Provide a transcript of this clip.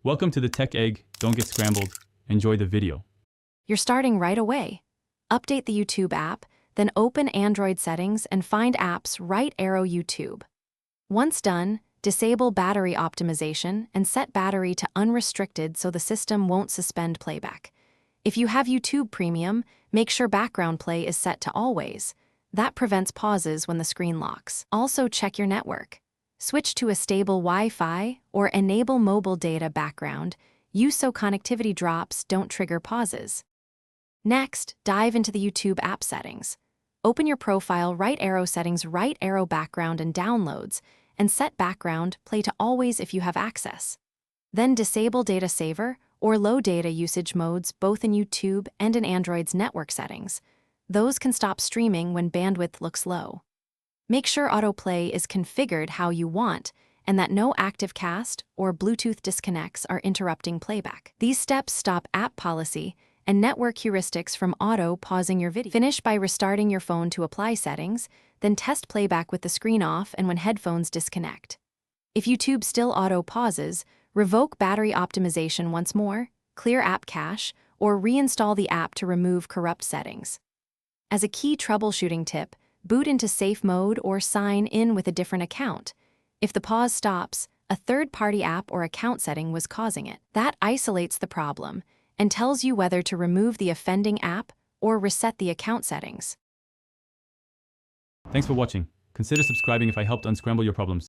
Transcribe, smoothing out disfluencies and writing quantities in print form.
Welcome to the Tech Egg. Don't get scrambled. Enjoy the video. You're starting right away. Update the YouTube app, then open Android settings and find apps right arrow YouTube. Once done, disable battery optimization and set battery to unrestricted so the system won't suspend playback. If you have YouTube Premium, make sure background play is set to always. That prevents pauses when the screen locks. Also check your network. Switch to a stable Wi-Fi or enable mobile data background use so connectivity drops don't trigger pauses. Next, dive into the YouTube app settings. Open your profile right arrow settings, right arrow background and downloads, and set background play to always if you have access. Then disable data saver or low data usage modes both in YouTube and in Android's network settings. Those can stop streaming when bandwidth looks low. Make sure autoplay is configured how you want and that no active cast or Bluetooth disconnects are interrupting playback. These steps stop app policy and network heuristics from auto-pausing your video. Finish by restarting your phone to apply settings, then test playback with the screen off and when headphones disconnect. If YouTube still auto-pauses, revoke battery optimization once more, clear app cache, or reinstall the app to remove corrupt settings. As a key troubleshooting tip, boot into safe mode or sign in with a different account. If the pause stops, a third-party app or account setting was causing it. That isolates the problem and tells you whether to remove the offending app or reset the account settings. Thanks for watching. Consider subscribing if I helped unscramble your problems.